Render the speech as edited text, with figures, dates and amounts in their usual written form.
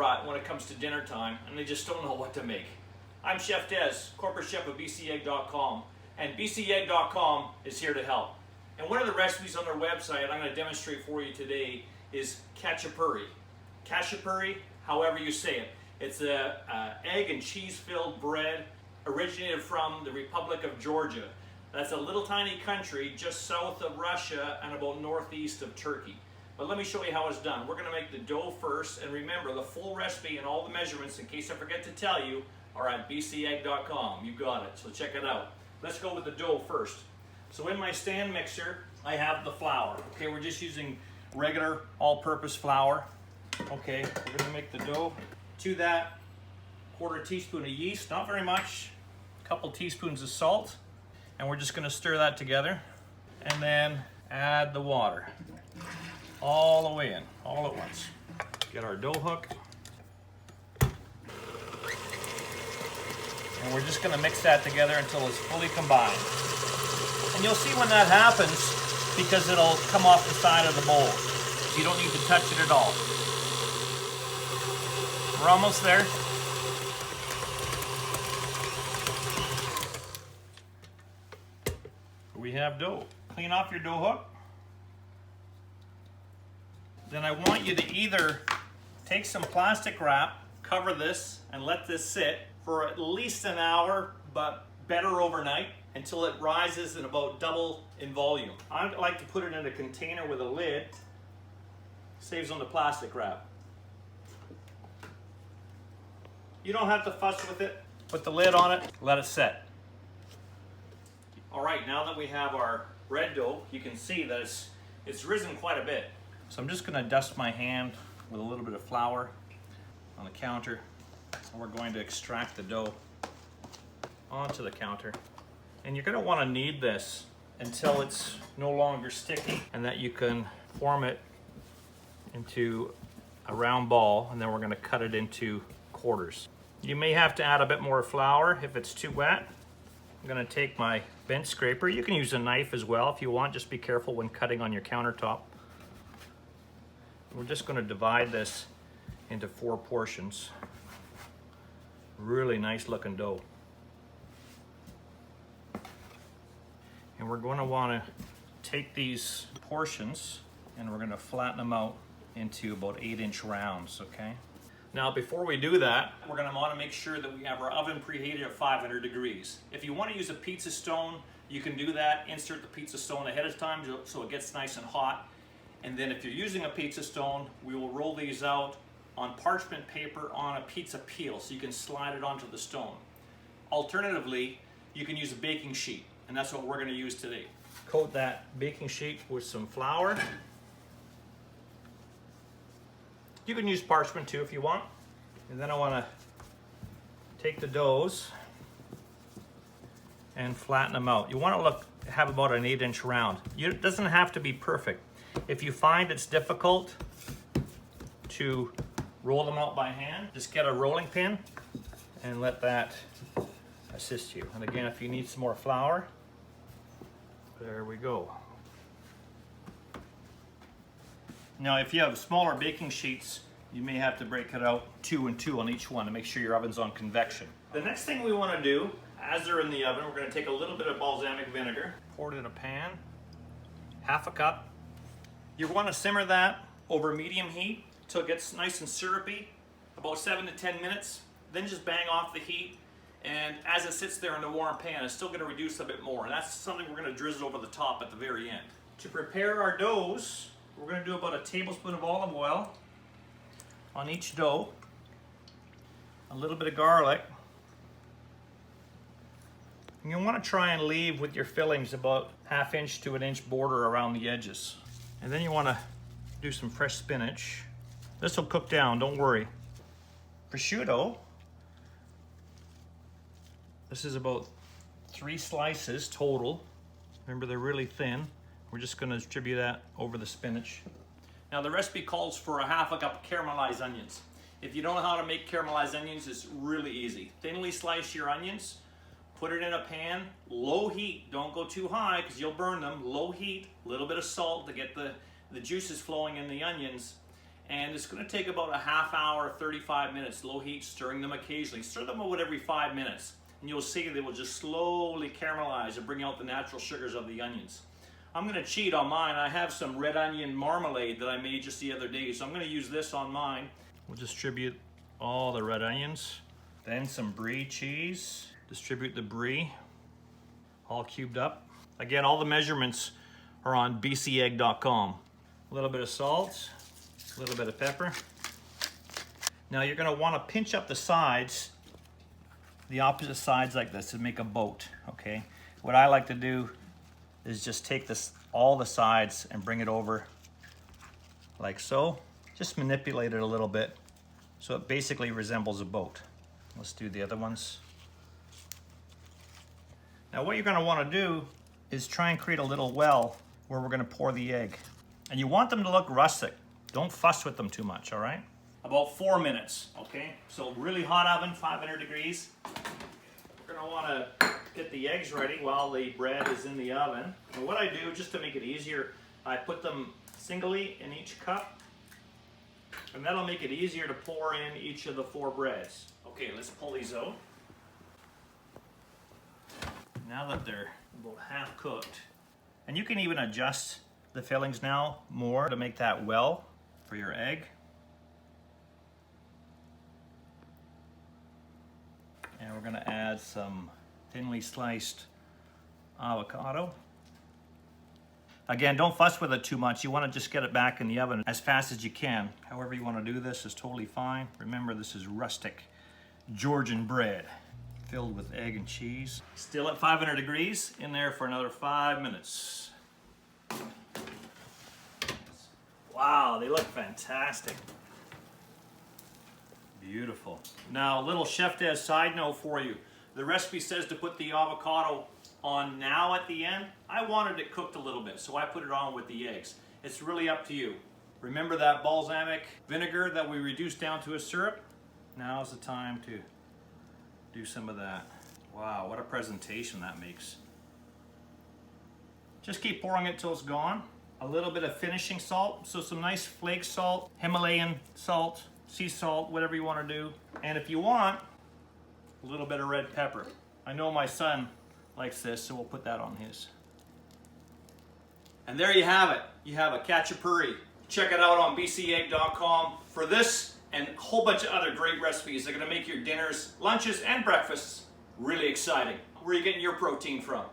rut when it comes to dinner time and they just don't know what to make. I'm Chef Des, corporate chef of bcegg.com, and bcegg.com is here to help. And one of the recipes on their website I'm going to demonstrate for you today is khachapuri. Khachapuri, however you say it. It's a egg and cheese filled bread originated from the Republic of Georgia. That's a little tiny country just south of Russia and about northeast of Turkey. But let me show you how it's done. We're going to make the dough first, and remember the full recipe and all the measurements, in case I forget to tell you, are at bcegg.com. You got it, so check it out. Let's go with the dough first. So in my stand mixer, I have the flour. Okay, we're just using regular all-purpose flour. Okay, we're going to make the dough. To that, 1/4 teaspoon of yeast, not very much, a couple teaspoons of salt, and we're just going to stir that together, and then add the water all the way in, all at once. Get our dough hook, and we're just going to mix that together until it's fully combined. And you'll see when that happens, because it'll come off the side of the bowl, so you don't need to touch it at all. We're almost there. We have dough. Clean off your dough hook. Then I want you to either take some plastic wrap, cover this, and let this sit for at least an hour, but better overnight, until it rises and about double in volume. I like to put it in a container with a lid. Saves on the plastic wrap. You don't have to fuss with it. Put the lid on it, let it set. All right, now that we have our bread dough, you can see that it's risen quite a bit. So I'm just gonna dust my hand with a little bit of flour on the counter. And we're going to extract the dough onto the counter. And you're gonna wanna knead this until it's no longer sticky, and that you can form it into a round ball, and then we're gonna cut it into quarters. You may have to add a bit more flour if it's too wet. I'm gonna take my bench scraper. You can use a knife as well if you want. Just be careful when cutting on your countertop. We're just gonna divide this into 4 portions. Really nice looking dough. And we're gonna wanna take these portions and we're gonna flatten them out into about 8-inch rounds, okay? Now, before we do that, we're gonna wanna make sure that we have our oven preheated at 500 degrees. If you wanna use a pizza stone, you can do that. Insert the pizza stone ahead of time so it gets nice and hot. And then if you're using a pizza stone, we will roll these out on parchment paper on a pizza peel so you can slide it onto the stone. Alternatively, you can use a baking sheet, and that's what we're gonna use today. Coat that baking sheet with some flour. You can use parchment too if you want. And then I want to take the doughs and flatten them out. You want to have about an 8-inch round. It doesn't have to be perfect. If you find it's difficult to roll them out by hand, just get a rolling pin and let that assist you. And again, if you need some more flour, there we go. Now, if you have smaller baking sheets, you may have to break it out 2 and 2 on each one to make sure your oven's on convection. The next thing we want to do, as they're in the oven, we're going to take a little bit of balsamic vinegar, pour it in a pan, 1/2 cup. You want to simmer that over medium heat until it gets nice and syrupy, about 7 to 10 minutes. Then just bang off the heat, and as it sits there in the warm pan, it's still going to reduce a bit more. And that's something we're going to drizzle over the top at the very end. To prepare our doughs, we're going to do about a tablespoon of olive oil on each dough, a little bit of garlic. And you want to try and leave with your fillings about 1/2 inch to 1 inch border around the edges. And then you want to do some fresh spinach. This will cook down, don't worry. Prosciutto. This is about 3 slices total. Remember, they're really thin. We're just going to distribute that over the spinach. Now, the recipe calls for a 1/2 cup caramelized onions. If you don't know how to make caramelized onions, it's really easy. Thinly slice your onions, put it in a pan, low heat. Don't go too high because you'll burn them. Low heat, a little bit of salt to get the juices flowing in the onions, And it's going to take about a half hour, 35 minutes, low heat, stirring them occasionally. Stir them about every 5 minutes. And you'll see they will just slowly caramelize and bring out the natural sugars of the onions. I'm going to cheat on mine. I have some red onion marmalade that I made just the other day, so I'm going to use this on mine. We'll distribute all the red onions. Then some brie cheese. Distribute the brie, all cubed up. Again, all the measurements are on bcegg.com. A little bit of salt, a little bit of pepper. Now you're going to want to pinch up the sides, the opposite sides like this, to make a boat, okay? What I like to do is just take this, all the sides, and bring it over like so. Just manipulate it a little bit so it basically resembles a boat. Let's do the other ones. Now what you're going to want to do is try and create a little well where we're going to pour the egg. And you want them to look rustic. Don't fuss with them too much, all right? About 4 minutes, okay? So really hot oven, 500 degrees. We're going to want to get the eggs ready while the bread is in the oven. And what I do, just to make it easier, I put them singly in each cup. And that'll make it easier to pour in each of the 4 breads. Okay, let's pull these out. Now that they're about half cooked, and you can even adjust the fillings now more to make that well for your egg. And we're going to add some thinly sliced avocado. Again, don't fuss with it too much. You want to just get it back in the oven as fast as you can. However you want to do this is totally fine. Remember, this is rustic Georgian bread filled with egg and cheese. Still at 500 degrees, in there for another 5 minutes. Wow, they look fantastic. Beautiful. Now, a little Chef Des side note for you. The recipe says to put the avocado on now at the end. I wanted it cooked a little bit, so I put it on with the eggs. It's really up to you. Remember that balsamic vinegar that we reduced down to a syrup? Now's the time to do some of that. Wow, what a presentation that makes. Just keep pouring it till it's gone. A little bit of finishing salt, so some nice flake salt, Himalayan salt, sea salt, whatever you want to do. And if you want, a little bit of red pepper. I know my son likes this, so we'll put that on his. And there you have it. You have a khachapuri. Check it out on bcegg.com for this and a whole bunch of other great recipes that are going to make your dinners, lunches, and breakfasts really exciting. Where are you getting your protein from?